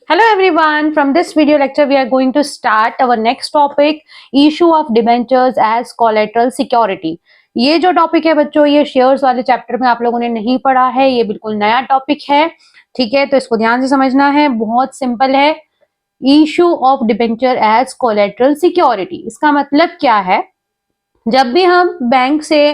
Hello everyone, from this video lecture we are going to start our next topic, issue of debentures as collateral security. ये जो topic है बच्चों, ये shares वाले chapter में आप लोगों ने नहीं पढ़ा है, ये बिल्कुल नया टॉपिक है। ठीक है, तो इसको ध्यान से समझना है, बहुत सिंपल है। Issue of debenture as collateral security, इसका मतलब क्या है? जब भी हम बैंक से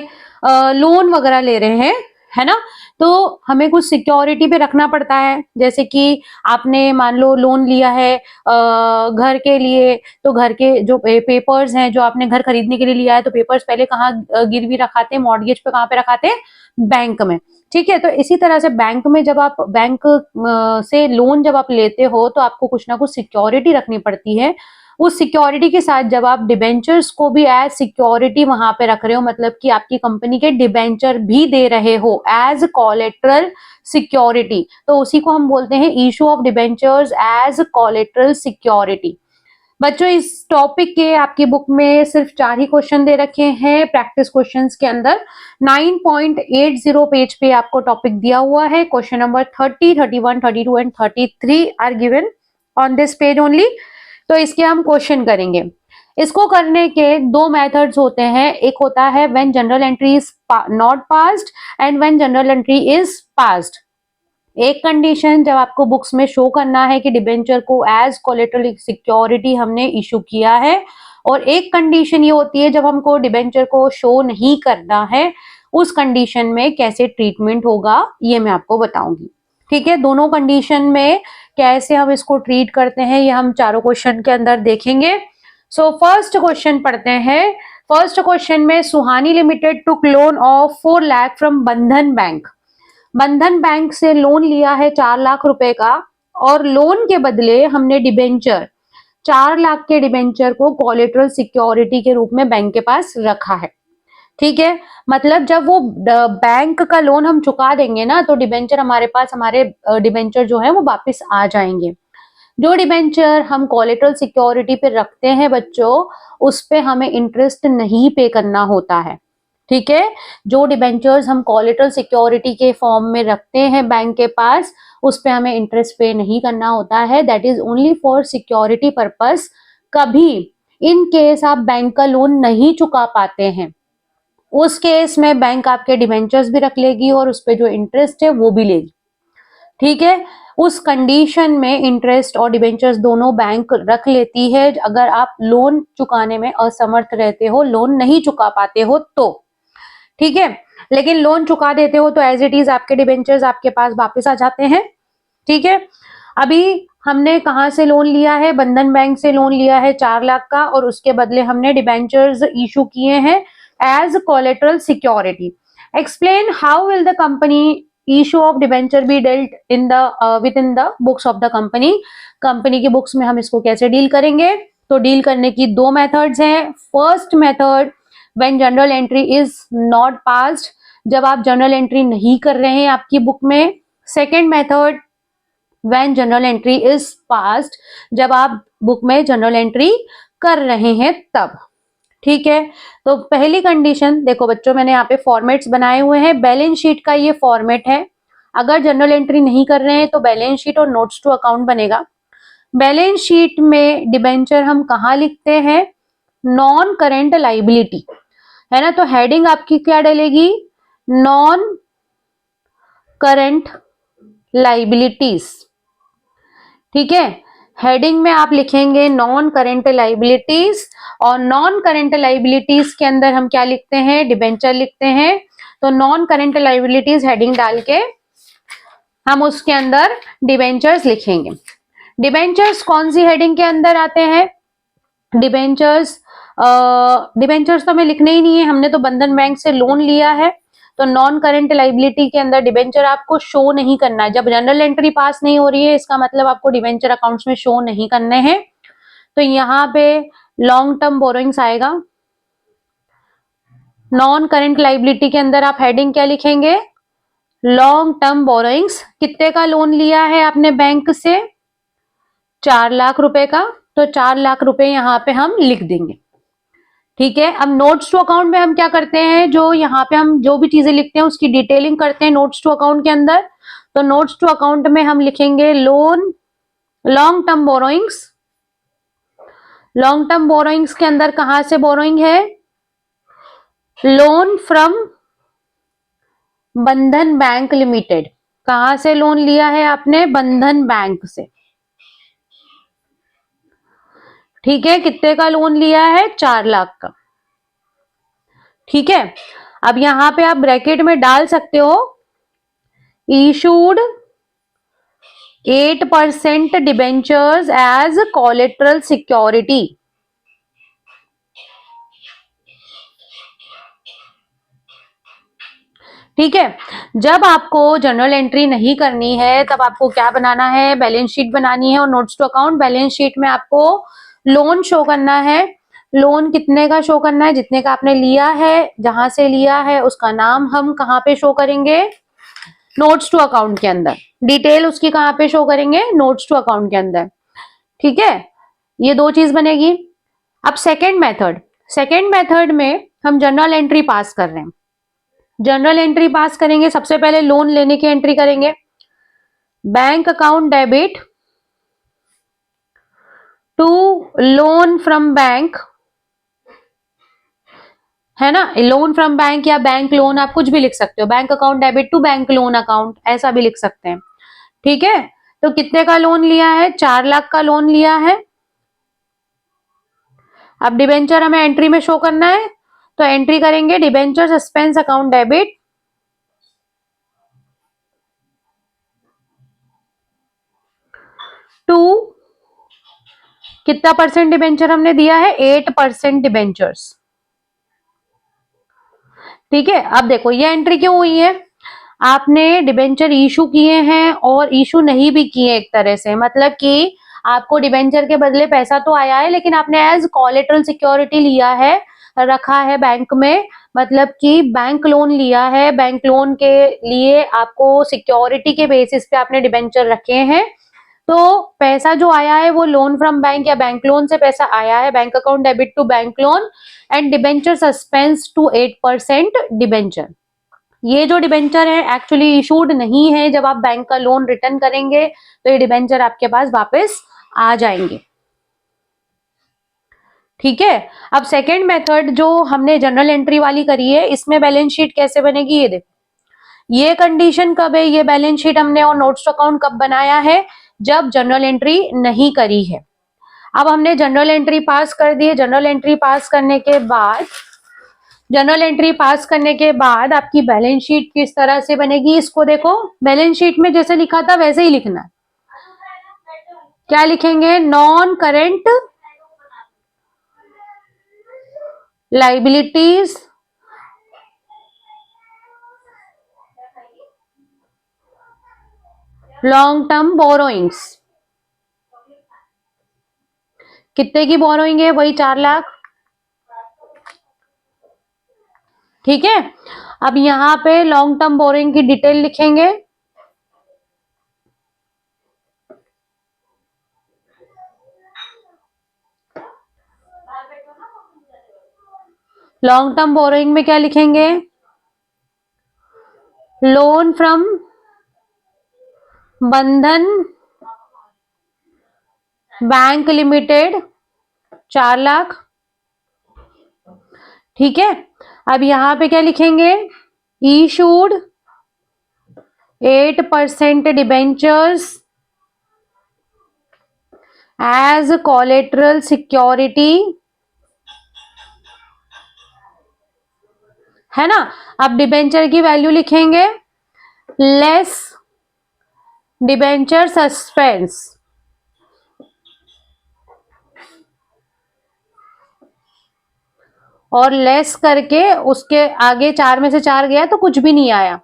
लोन वगैरह ले रहे हैं, है ना, तो हमें कुछ सिक्योरिटी पे रखना पड़ता है। जैसे कि आपने मान लो लोन लिया है घर के लिए, तो घर के जो पेपर्स हैं, जो आपने घर खरीदने के लिए लिया है, तो पेपर्स पहले कहाँ गिरवी रखाते हैं? मॉर्गेज पे कहाँ पे रखाते हैं? बैंक में। ठीक है, तो इसी तरह से बैंक में जब आप बैंक से लोन जब आप लेते हो, तो आपको कुछ ना कुछ सिक्योरिटी रखनी पड़ती है। उस सिक्योरिटी के साथ जब आप डिबेंचर्स को भी एज सिक्योरिटी वहां पे रख रहे हो, मतलब कि आपकी कंपनी के डिबेंचर भी दे रहे हो एज कोलेट्रल सिक्योरिटी, तो उसी को हम बोलते हैं issue of debentures as collateral security. बच्चों, इस टॉपिक के आपकी बुक में सिर्फ 4 ही क्वेश्चन दे रखे हैं प्रैक्टिस क्वेश्चंस के अंदर। 9.80 पेज पे आपको टॉपिक दिया हुआ है। Question number 30, 31, 32 and 33 are given on this page only. तो इसके हम क्वेश्चन करेंगे। इसको करने के 2 मेथड्स होते हैं। एक होता है when general entry is not passed and when general entry is passed. एक कंडीशन जब आपको बुक्स में शो करना है कि डिबेंचर को एज कोलेटरल सिक्योरिटी हमने इशू किया है, और एक कंडीशन ये होती है जब हमको डिबेंचर को शो नहीं करना है, उस कंडीशन में कैसे ट्रीटमेंट होगा ये मैं आपको बताऊंगी। ठीक है, दोनों कंडीशन में कैसे हम इसको ट्रीट करते हैं ये हम चारों क्वेश्चन के अंदर देखेंगे। सो फर्स्ट क्वेश्चन पढ़ते हैं। फर्स्ट क्वेश्चन में Suhani limited took loan of 4 lakh from Bandhan bank. Bandhan bank से लोन लिया है 4 लाख रुपए का, और लोन के बदले हमने डिबेंचर 4 लाख के डिबेंचर को कोलेटरल सिक्योरिटी के रूप में बैंक के पास रखा है। ठीक है, मतलब जब वो बैंक का लोन हम चुका देंगे ना, तो डिबेंचर हमारे पास, हमारे डिबेंचर जो है वो वापस आ जाएंगे। जो डिबेंचर हम कोलेटरल सिक्योरिटी पे रखते हैं बच्चों, उस पे हमें इंटरेस्ट नहीं पे करना होता है। ठीक है, जो डिबेंचर्स हम कोलेटरल सिक्योरिटी के फॉर्म में रखते हैं बैंक के पास, उस पे हमें इंटरेस्ट पे नहीं करना होता है। That is only for security purpose. कभी इन केस आप बैंक का लोन नहीं चुका पाते हैं, उस केस में बैंक आपके डिबेंचर्स भी रख लेगी और उस पे जो इंटरेस्ट है वो भी लेगी। ठीक है, उस कंडीशन में इंटरेस्ट और डिबेंचर्स दोनों बैंक रख लेती है अगर आप लोन चुकाने में असमर्थ रहते हो, लोन नहीं चुका पाते हो तो। ठीक है, लेकिन लोन चुका देते हो तो एज इट इज आपके डिबेंचर्स आपके पास वापस आ जाते हैं। ठीक है, अभी हमने कहां से लोन लिया है? बंधन बैंक से लोन लिया है 4 लाख का, और उसके बदले हमने डिबेंचर्स इशू किए हैं as collateral security. Explain how will the company issue of debenture be dealt in the within the books of the company. Company की बुक्स में हम इसको कैसे डील करेंगे? तो डील करने की 2 मेथड्स हैं। First method, when general entry is not passed, जब आप जनरल एंट्री नहीं कर रहे हैं आपकी बुक में। Second method, when general entry is passed, जब आप बुक में जनरल एंट्री कर रहे हैं तब। ठीक है, तो पहली कंडीशन देखो बच्चों, मैंने यहाँ पे फॉर्मेट्स बनाए हुए हैं। बैलेंस शीट का ये फॉर्मेट है। अगर जनरल एंट्री नहीं कर रहे हैं तो बैलेंस शीट और नोट्स टू अकाउंट बनेगा। बैलेंस शीट में डिबेंचर हम कहाँ लिखते हैं? नॉन करेंट लाइबिलिटी, है ना, तो हेडिंग आपकी क्या डलेगी? Non current liabilities. ठीक है, हेडिंग में आप लिखेंगे नॉन करेंट लाइबिलिटीज, और नॉन करेंट लाइबिलिटीज के अंदर हम क्या लिखते हैं? डिबेंचर लिखते हैं। तो नॉन करेंट लाइबिलिटीज हेडिंग डाल के हम उसके अंदर डिबेंचर्स लिखेंगे। डिबेंचर्स कौन सी हेडिंग के अंदर आते हैं? डिबेंचर्स डिबेंचर्स तो हमें लिखने ही नहीं है, हमने तो बंधन बैंक से लोन लिया है, तो नॉन करेंट लाइबिलिटी के अंदर डिबेंचर आपको शो नहीं करना है। जब जनरल एंट्री पास नहीं हो रही है, इसका मतलब आपको डिबेंचर अकाउंट्स में शो नहीं करने हैं। तो यहाँ पे लॉन्ग टर्म बोरोइंग्स आएगा। नॉन करेंट लाइबिलिटी के अंदर आप हेडिंग क्या लिखेंगे? Long term borrowings. कितने का लोन लिया है आपने बैंक से? 4 लाख रुपए का, तो 4 लाख रुपए यहाँ पे हम लिख देंगे। ठीक है, अब नोट्स टू अकाउंट में हम क्या करते हैं? जो यहाँ पे हम जो भी चीजें लिखते हैं उसकी डिटेलिंग करते हैं नोट्स टू अकाउंट के अंदर। तो नोट्स टू अकाउंट में हम लिखेंगे loan long term borrowings, long term borrowings के अंदर कहां से बोरोइंग है? Loan from Bandhan bank limited. कहां से लोन लिया है आपने? बंधन बैंक से। ठीक है, कितने का लोन लिया है? 4 लाख का। ठीक है, अब यहां पे आप ब्रैकेट में डाल सकते हो issued 8% debentures as collateral security. ठीक है, जब आपको जर्नल एंट्री नहीं करनी है तब आपको क्या बनाना है? बैलेंस शीट बनानी है, और notes to account balance sheet में आपको लोन शो करना है। लोन कितने का शो करना है? जितने का आपने लिया है, जहां से लिया है उसका नाम हम कहाँ पे शो करेंगे? नोट्स टू अकाउंट के अंदर। डिटेल उसकी कहाँ पे शो करेंगे? नोट्स टू अकाउंट के अंदर। ठीक है, ये दो चीज बनेगी। अब सेकेंड मेथड में हम जर्नल एंट्री पास कर रहे हैं। जर्नल एंट्री पास करेंगे, सबसे पहले लोन लेने की एंट्री करेंगे। Bank account debit to loan from bank, है ना? लोन फ्रॉम बैंक या बैंक लोन, आप कुछ भी लिख सकते हो। Bank account debit to bank loan account, ऐसा भी लिख सकते हैं। ठीक है, तो कितने का लोन लिया है? 4 लाख का लोन लिया है। अब डिबेंचर हमें एंट्री में शो करना है, तो एंट्री करेंगे debenture suspense account debit to, कितना परसेंट डिबेंचर हमने दिया है? 8% डिबेंचर्स। ठीक है, अब देखो ये एंट्री क्यों हुई है? आपने डिबेंचर इशू किए हैं और इशू नहीं भी किए एक तरह से, मतलब कि आपको डिबेंचर के बदले पैसा तो आया है, लेकिन आपने एज कोलेटरल सिक्योरिटी लिया है, रखा है बैंक में, मतलब कि बैंक लोन लिया है। बैंक लोन के लिए आपको सिक्योरिटी के बेसिस पे आपने डिबेंचर रखे हैं, तो पैसा जो आया है वो लोन फ्रॉम बैंक या बैंक लोन से पैसा आया है। Bank account debit to bank loan and debenture suspense to 8% debenture. ये जो डिबेंचर है एक्चुअली इशूड नहीं है। जब आप बैंक का लोन रिटर्न करेंगे तो ये डिबेंचर आपके पास वापस आ जाएंगे। ठीक है, अब सेकेंड मेथड जो हमने जनरल एंट्री वाली करी है, इसमें बैलेंस शीट कैसे बनेगी ये देखो। ये कंडीशन कब है? ये बैलेंस शीट हमने और नोट्स अकाउंट कब बनाया है? जब जनरल एंट्री नहीं करी है। अब हमने जनरल एंट्री पास कर दी है। जनरल एंट्री पास करने के बाद आपकी बैलेंस शीट किस तरह से बनेगी इसको देखो। बैलेंस शीट में जैसे लिखा था वैसे ही लिखना है। क्या लिखेंगे? Non current liabilities long term borrowings. कितने की बोरोइंग है? वही 4 लाख। ठीक है, अब यहां पे लॉन्ग टर्म बोरोइंग की डिटेल लिखेंगे। लॉन्ग टर्म बोरोइंग में क्या लिखेंगे? Loan from Bandhan bank limited 4 lakh. ठीक है, अब यहां पे क्या लिखेंगे? Issued 8% debentures as collateral security, है ना? अब डिबेंचर की वैल्यू लिखेंगे लेस डिबेंचर सस्पेंस, और लेस करके उसके आगे 4 में से 4 गया तो कुछ भी नहीं आया।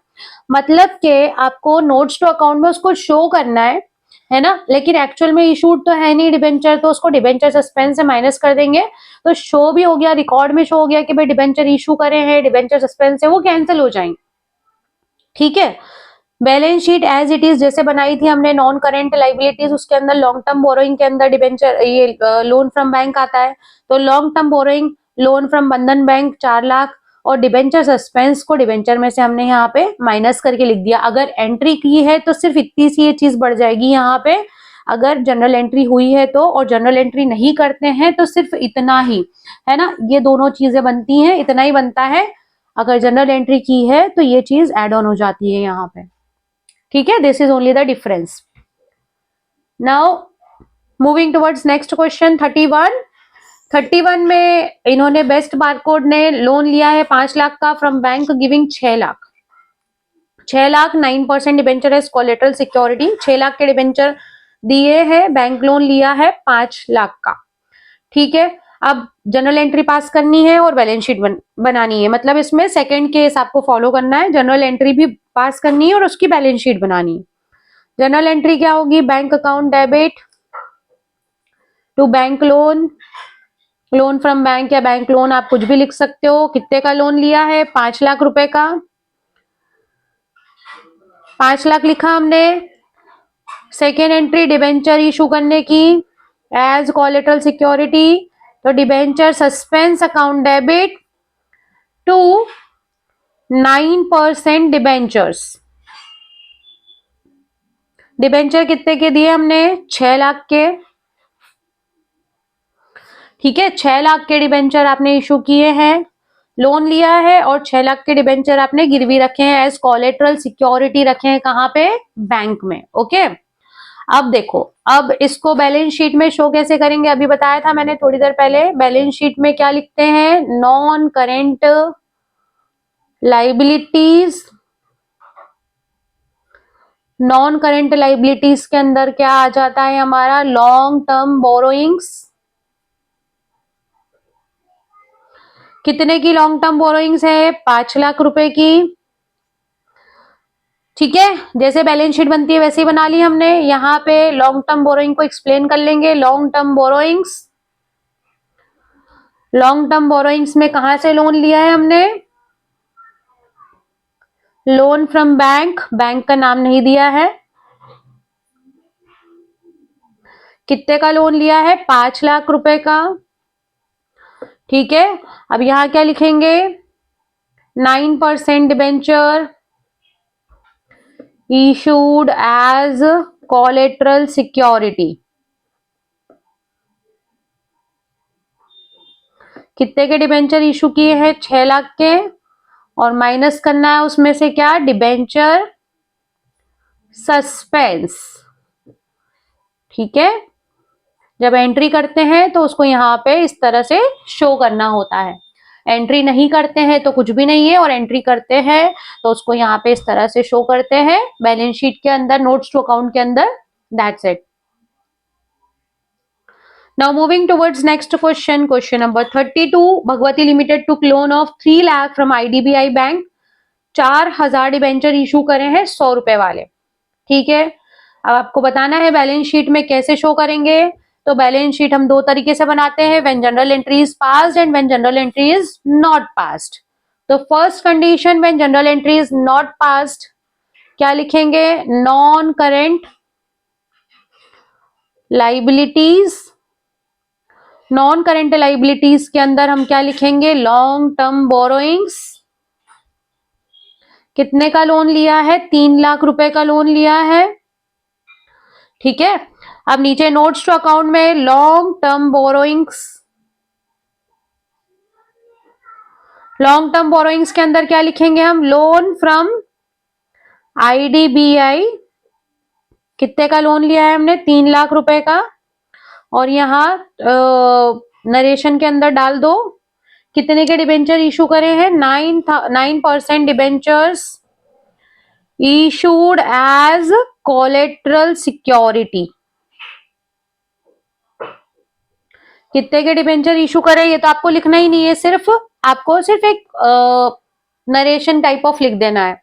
मतलब कि आपको नोट्स टू अकाउंट में उसको शो करना है ना? लेकिन एक्चुअल में इशूड तो है नहीं डिबेंचर, तो उसको डिबेंचर सस्पेंस से माइनस कर देंगे तो शो भी हो गया, रिकॉर्ड में शो हो गया कि भाई डिबेंचर इशू करे हैं, डिबेंचर सस्पेंस से वो कैंसिल हो जाएंगे। ठीक है, balance sheet as it is जैसे बनाई थी हमने, नॉन करेंट लाइबिलिटीज, उसके अंदर लॉन्ग टर्म बोरोइंग के अंदर डिबेंचर ये लोन फ्रॉम बैंक आता है, तो long term borrowing loan from Bandhan bank 4 lakh, और डिबेंचर सस्पेंस को डिबेंचर में से हमने यहाँ पे माइनस करके लिख दिया। अगर एंट्री की है तो सिर्फ इतनी सी ये चीज बढ़ जाएगी यहाँ पे, अगर जनरल एंट्री हुई है तो, और जनरल एंट्री नहीं करते हैं तो सिर्फ इतना ही, है ना, ये दोनों चीजें बनती हैं, इतना ही बनता है। अगर जनरल एंट्री की है तो ये चीज एड ऑन हो जाती है यहाँ पे, ठीक है। This is only the difference. Now moving towards next question 31 में इन्होंने बेस्ट बारकोड ने लोन लिया है 5 लाख का from bank giving 6 lakh. 6 lakh 9% debenture as collateral security, 6 lakh के डिबेंचर दिए हैं, बैंक लोन लिया है 5 लाख का, ठीक है। अब जनरल एंट्री पास करनी है और बैलेंस शीट बनानी है, मतलब इसमें सेकंड केस आपको फॉलो करना है, जनरल एंट्री भी पास करनी है और उसकी बैलेंस शीट बनानी है। जनरल एंट्री क्या होगी, bank account debit to bank loan, loan from bank या बैंक लोन आप कुछ भी लिख सकते हो। कितने का लोन लिया है, 5 लाख रुपए का, 5 लाख लिखा हमने। सेकेंड एंट्री डिबेंचर इशू करने की एज कोलेटरल सिक्योरिटी, तो debenture suspense account debit to 9% debentures. Debenture कितने के दिए हमने, 6 लाख के, ठीक है। 6 लाख के डिबेंचर आपने इशू किए हैं, लोन लिया है, और 6 लाख के डिबेंचर आपने गिरवी रखे हैं, एज कोलेटरल सिक्योरिटी रखे हैं, कहां पे, बैंक में, ओके। अब देखो, अब इसको बैलेंस शीट में शो कैसे करेंगे, अभी बताया था मैंने थोड़ी देर पहले। बैलेंस शीट में क्या लिखते हैं, non current liabilities, non current liabilities के अंदर क्या आ जाता है हमारा, लॉन्ग टर्म बोरोइंग्स। कितने की लॉन्ग टर्म बोरोइंग्स है, 5 लाख रुपए की, ठीक है। जैसे बैलेंस शीट बनती है वैसे ही बना ली हमने। यहाँ पे लॉन्ग टर्म बोरोइंग को एक्सप्लेन कर लेंगे। Long term borrowings, long term borrowings में कहां से लोन लिया है हमने, लोन फ्रॉम बैंक, बैंक का नाम नहीं दिया है। कितने का लोन लिया है, 5 लाख रुपए का, ठीक है। अब यहां क्या लिखेंगे, 9% debenture issued as collateral security. कितने के डिबेंचर इशू किए हैं, 6 लाख के, और माइनस करना है उसमें से क्या, डिबेंचर सस्पेंस, ठीक है। जब एंट्री करते हैं तो उसको यहाँ पे इस तरह से शो करना होता है। एंट्री नहीं करते हैं तो कुछ भी नहीं है, और एंट्री करते हैं तो उसको यहाँ पे इस तरह से शो करते हैं बैलेंस शीट के अंदर, नोट्स टू अकाउंट के अंदर, that's it. Now moving towards next question, question number 32. Bhagwati limited took loan of 3 lakh from IDBI bank, 4,000 debenture issue करे हैं 100 रुपए वाले, ठीक है। अब आपको बताना है बैलेंस शीट में कैसे शो करेंगे। तो बैलेंस शीट हम दो तरीके से बनाते हैं, when general entry is passed and when general entry is not passed. तो first condition, when general entry is not passed, क्या लिखेंगे, non current liabilities. Non current liabilities के अंदर हम क्या लिखेंगे, लॉन्ग टर्म बोरोइंग्स। कितने का लोन लिया है, 3 लाख रुपए का लोन लिया है, ठीक है। अब नीचे नोट्स टू अकाउंट में long term borrowings, long term borrowings के अंदर क्या लिखेंगे हम, लोन फ्रॉम आईडीबीआई। कितने का लोन लिया है हमने, 3 लाख रुपए का, और यहाँ नरेशन के अंदर डाल दो कितने के डिबेंचर इशू करे हैं, 9% debentures issued as collateral security. कितने के डिबेंचर इशू करे, ये तो आपको लिखना ही नहीं है, सिर्फ आपको सिर्फ एक नरेशन टाइप ऑफ लिख देना है,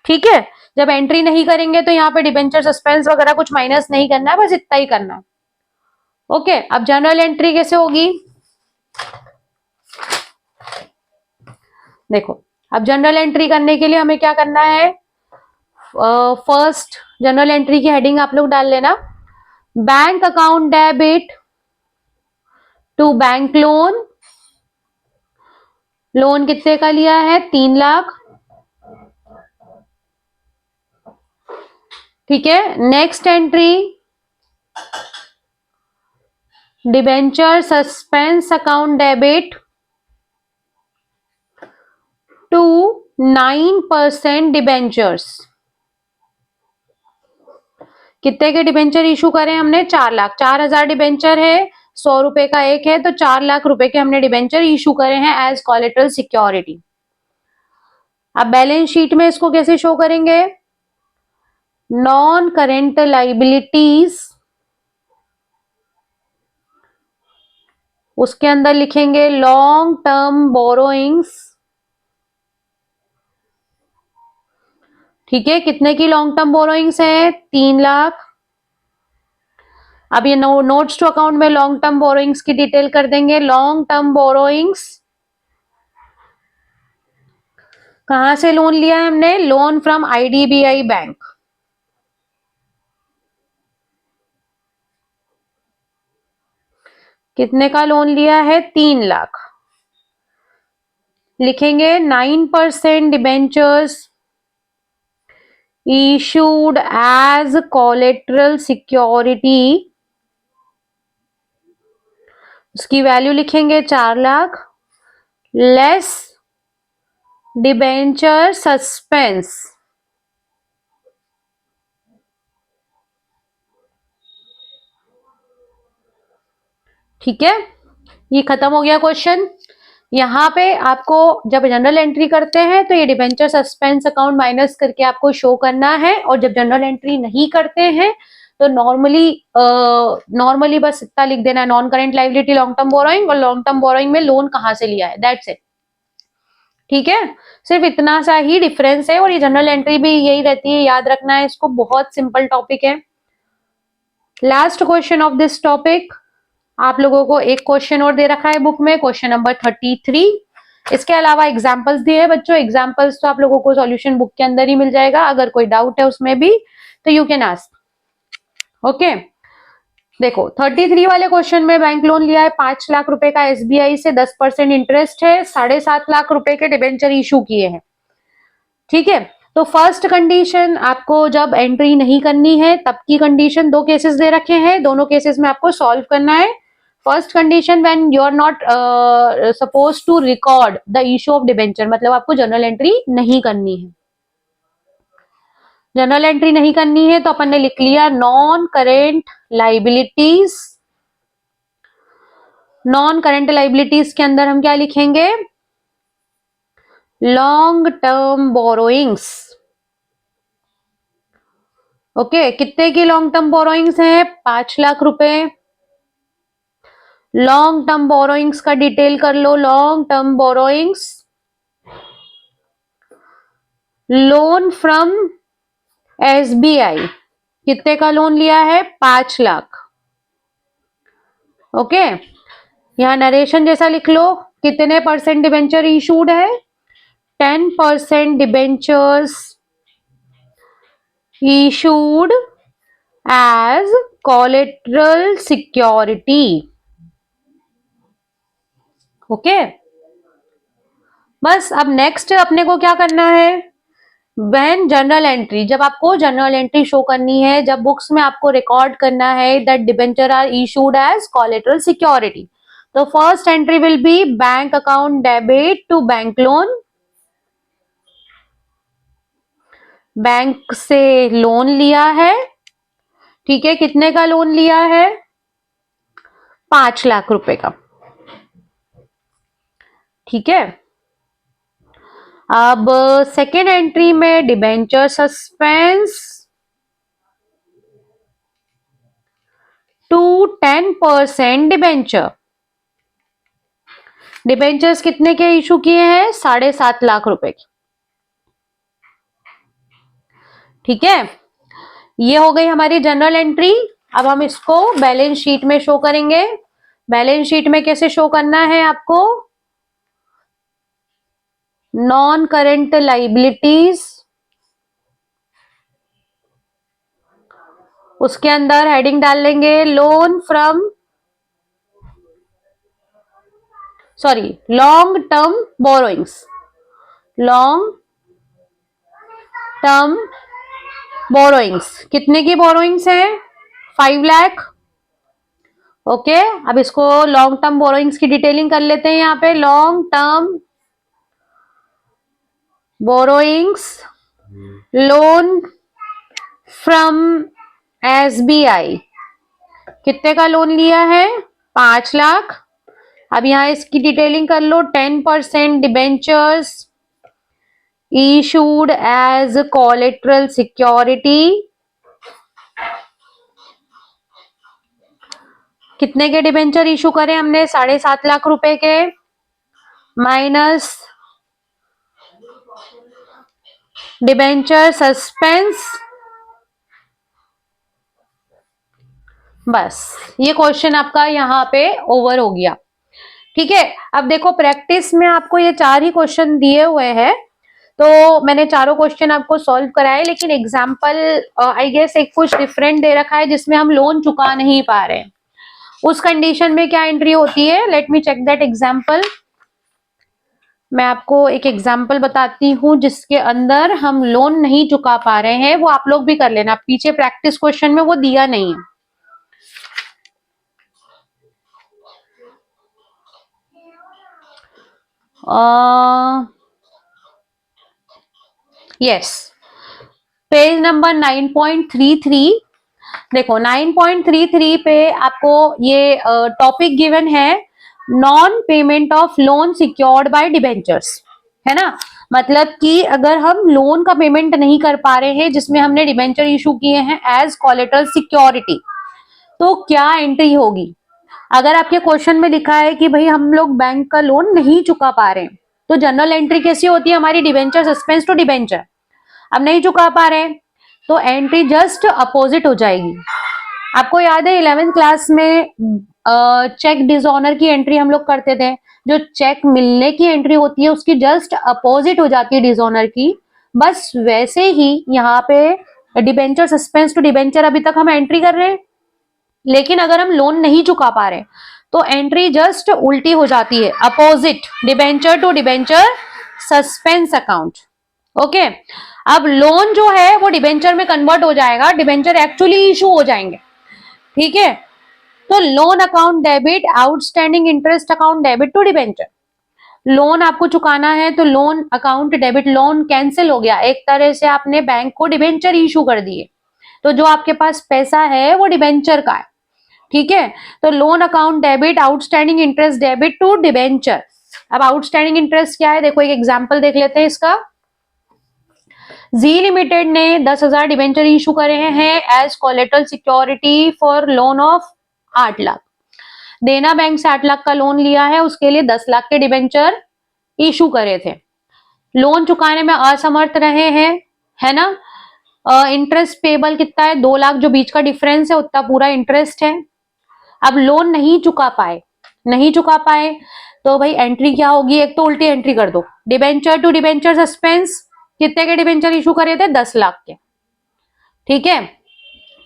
ठीक है। जब एंट्री नहीं करेंगे तो यहाँ पे डिबेंचर सस्पेंस वगैरह कुछ माइनस नहीं करना है, बस इतना ही करना है, ओके। अब जनरल एंट्री कैसे होगी, देखो। अब जनरल एंट्री करने के लिए हमें क्या करना है, फर्स्ट जनरल एंट्री की हेडिंग आप लोग डाल लेना, bank account debit to bank loan. Loan कितने का लिया है, 3 लाख, ठीक है। Next entry, debenture suspense account debit to 9% debentures. कितने के डिबेंचर इशू करें हमने? 4 लाख। 4,000 डिबेंचर है, 100 रुपए का एक है, तो 4 लाख रुपए के हमने डिबेंचर इशू करे हैं एज कोलेटरल सिक्योरिटी। अब बैलेंस शीट में इसको कैसे शो करेंगे? नॉन करेंट लाइबिलिटीज, उसके अंदर लिखेंगे लॉन्ग टर्म बोरोइंग्स। ठीक है, कितने की लॉन्ग टर्म बोरोइंग्स है? 3 लाख। अब ये नोट्स टू अकाउंट में लॉन्ग टर्म बोरोइंग्स की डिटेल कर देंगे। लॉन्ग टर्म बोरोइंग्स, कहां से लोन लिया है हमने? Loan from IDBI bank. कितने का लोन लिया है? 3 लाख। लिखेंगे 9% debentures issued as collateral security, उसकी वैल्यू लिखेंगे 4 लाख, लेस डिबेंचर सस्पेंस। ठीक है, ये खत्म हो गया क्वेश्चन। यहाँ पे आपको जब जनरल एंट्री करते हैं तो ये डिबेंचर सस्पेंस अकाउंट माइनस करके आपको शो करना है, और जब जनरल एंट्री नहीं करते हैं तो नॉर्मली बस इतना लिख देना है, non current liability long term borrowing, और लॉन्ग टर्म बोरोइंग में लोन कहां से लिया है, दैट्स इट। ठीक है, सिर्फ इतना सा ही डिफरेंस है, और ये जनरल एंट्री भी यही रहती है, याद रखना है इसको, बहुत सिंपल टॉपिक है। Last question of this topic, आप लोगों को एक क्वेश्चन और दे रखा है बुक में, क्वेश्चन नंबर 33। इसके अलावा एग्जाम्पल्स दिए हैं बच्चों, एग्जाम्पल्स तो आप लोगों को सॉल्यूशन बुक के अंदर ही मिल जाएगा, अगर कोई डाउट है उसमें भी तो यू कैन आस्क। ओके, देखो 33 वाले क्वेश्चन में बैंक लोन लिया है 5 लाख रुपए का एसबीआई से, 10% इंटरेस्ट है, 7.5 लाख रुपए के डिबेंचर इशू किए हैं। ठीक है, तो फर्स्ट कंडीशन आपको जब एंट्री नहीं करनी है तब की कंडीशन, दो केसेस दे रखे हैं, दोनों केसेस में आपको सॉल्व करना है। First condition, when you are not suppose to record the issue of debenture, मतलब आपको जनरल एंट्री नहीं करनी है। जनरल एंट्री नहीं करनी है तो अपन ने लिख लिया non current liabilities. Non current liabilities के अंदर हम क्या लिखेंगे? Long term borrowings. ओके, कितने की लॉन्ग टर्म बोरोइंग्स है? 5 लाख रुपए। लॉन्ग टर्म बोरोइंग्स का डिटेल कर लो। Long term borrowings, loan from SBI, कितने का लोन लिया है? 5 लाख। ओके, यहां नरेशन जैसा लिख लो, कितने परसेंट डिबेंचर इशूड है? 10% debentures issued as collateral security। Okay, बस अब नेक्स्ट अपने को क्या करना है? व्हेन जनरल एंट्री, जब आपको जनरल एंट्री शो करनी है, जब बुक्स में आपको रिकॉर्ड करना है that debenture are issued as collateral security, तो first entry will be bank account debit to bank loan. Bank से लोन लिया है, ठीक है, कितने का लोन लिया है? 5 लाख रुपए का। ठीक है, अब सेकेंड एंट्री में debenture suspense to 10% debenture. Debentures कितने के इशू किए हैं? 7.5 लाख रुपए के। ठीक है, ये हो गई हमारी जनरल एंट्री। अब हम इसको बैलेंस शीट में शो करेंगे। बैलेंस शीट में कैसे शो करना है आपको? नॉन करेंट लाइबिलिटीज, उसके अंदर हेडिंग डाल लेंगे loan from, sorry, long term borrowings. Long term borrowings, कितने की बोरोइंग्स है? 5 लाख। ओके, अब इसको लॉन्ग टर्म बोरोइंग्स की डिटेलिंग कर लेते हैं। यहाँ पे long term borrowings, loan from SBI, कितने का लोन लिया है? 5 लाख। अब यहाँ इसकी डिटेलिंग कर लो। 10% debentures issued as collateral security, कितने के डिबेंचर इशू करे हमने? 7.5 लाख रुपए के, माइनस डिबेंचर सस्पेंस। बस ये क्वेश्चन आपका यहाँ पे ओवर हो गया। ठीक है, अब देखो प्रैक्टिस में आपको ये 4 ही क्वेश्चन दिए हुए हैं, तो मैंने चारों क्वेश्चन आपको सॉल्व कराए, लेकिन एग्जाम्पल आई गेस एक कुछ डिफरेंट दे रखा है जिसमें हम लोन चुका नहीं पा रहे हैं। उस कंडीशन में क्या एंट्री होती है? Let me check that example. मैं आपको एक एग्जाम्पल बताती हूँ जिसके अंदर हम लोन नहीं चुका पा रहे हैं, वो आप लोग भी कर लेना, पीछे प्रैक्टिस क्वेश्चन में वो दिया नहीं है। Yes, page number 9.33। देखो 9.33 पे आपको ये टॉपिक गिवन है, non payment of loan secured by debentures, है ना। मतलब कि अगर हम लोन का पेमेंट नहीं कर पा रहे हैं जिसमें हमने डिबेंचर इशू किए हैं एज कोलेटरल सिक्योरिटी, तो क्या एंट्री होगी? अगर आपके क्वेश्चन में लिखा है कि भाई हम लोग बैंक का लोन नहीं चुका पा रहे हैं, तो जनरल एंट्री कैसी होती है हमारी? Debenture suspense to debenture. अब नहीं चुका पा रहे हैं तो एंट्री जस्ट अपोजिट हो जाएगी। आपको याद है 11th क्लास में चेक डिसऑनर की एंट्री हम लोग करते थे, जो चेक मिलने की एंट्री होती है उसकी जस्ट अपोजिट हो जाती है डिसऑनर की। बस वैसे ही यहाँ पे डिबेंचर सस्पेंस टू डिबेंचर अभी तक हम एंट्री कर रहे हैं, लेकिन अगर हम लोन नहीं चुका पा रहे तो एंट्री जस्ट उल्टी हो जाती है, opposite, debenture to debenture suspense account. Okay, अब लोन जो है वो डिबेंचर में कन्वर्ट हो जाएगा, डिबेंचर एक्चुअली इशू हो जाएंगे। ठीक है, तो loan account debit, outstanding interest account debit to debenture. Loan आपको चुकाना है तो loan account debit, loan cancel हो गया, एक तरह से आपने बैंक को डिबेंचर इशू कर दिए, तो जो आपके पास पैसा है वो डिबेंचर का है। ठीक है, तो loan account debit, outstanding interest debit to debenture. अब आउटस्टैंडिंग इंटरेस्ट क्या है? देखो एक एग्जांपल देख लेते हैं इसका। जी लिमिटेड ने 10,000 डिबेंचर इशू करे हैं as collateral security for loan of 8 lakh. देना बैंक से 8 लाख का लोन लिया है, उसके लिए 10 लाख के डिबेंचर इशू करे थे। लोन चुकाने में असमर्थ रहे हैं, है ना। इंटरेस्ट पेबल कितना है? 2 लाख, जो बीच का डिफरेंस है उतना पूरा इंटरेस्ट है। अब लोन नहीं चुका पाए तो भाई एंट्री क्या होगी? एक तो उल्टी एंट्री कर दो, डिबेंचर टू डिबेंचर सस्पेंस। कितने के डिबेंचर इशू करे थे? 10 लाख के। ठीक है,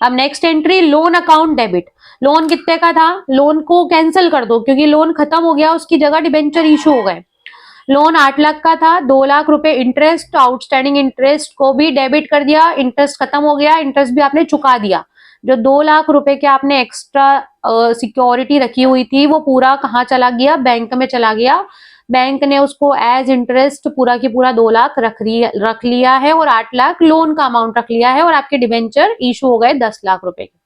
अब next entry loan account debit. Loan कितने का था? लोन को कैंसिल कर दो क्योंकि लोन खत्म हो गया, उसकी जगह डिबेंचर इशू हो गए। लोन 8 लाख का था, 2 लाख रुपए इंटरेस्ट, आउटस्टैंडिंग इंटरेस्ट को भी डेबिट कर दिया, इंटरेस्ट खत्म हो गया, इंटरेस्ट भी आपने चुका दिया। जो 2 लाख रुपए के आपने एक्स्ट्रा सिक्योरिटी रखी हुई थी वो पूरा कहाँ चला गया? बैंक में चला गया। बैंक ने उसको एज इंटरेस्ट पूरा की पूरा 2 लाख रख लिया है और 8 लाख लोन का अमाउंट रख लिया है, और आपके डिबेंचर इशू हो गए 10 लाख रुपए के।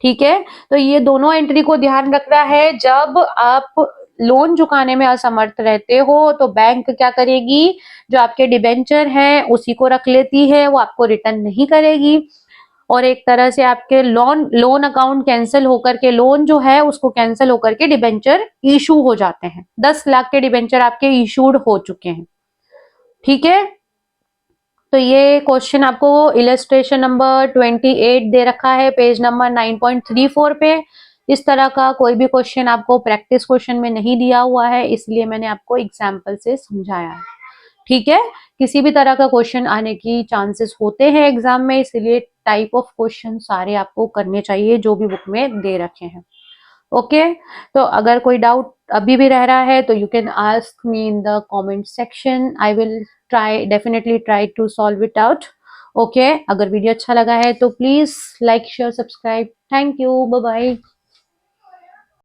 ठीक है, तो ये दोनों एंट्री को ध्यान रखना है। जब आप लोन चुकाने में असमर्थ रहते हो तो बैंक क्या करेगी? जो आपके डिबेंचर हैं उसी को रख लेती है, वो आपको रिटर्न नहीं करेगी, और एक तरह से आपके लोन अकाउंट कैंसिल होकर के, लोन जो है उसको कैंसिल होकर के डिबेंचर इशू हो जाते हैं। 10 लाख के डिबेंचर आपके इशूड हो चुके हैं। ठीक है, तो ये क्वेश्चन आपको इलस्ट्रेशन नंबर 28 दे रखा है पेज नंबर 9.34 पे। इस तरह का कोई भी क्वेश्चन आपको प्रैक्टिस क्वेश्चन में नहीं दिया हुआ है, इसलिए मैंने आपको एग्जाम्पल से समझाया है। ठीक है, किसी भी तरह का क्वेश्चन आने की चांसेस होते हैं एग्जाम में, इसलिए टाइप ऑफ क्वेश्चन सारे आपको करने चाहिए जो भी बुक में दे रखे हैं। ओके, तो अगर कोई डाउट अभी भी रह रहा है तो you can ask me in the comment section, I will definitely try to solve it out. Okay, अगर वीडियो अच्छा लगा है तो please like share subscribe. Thank you, bye bye.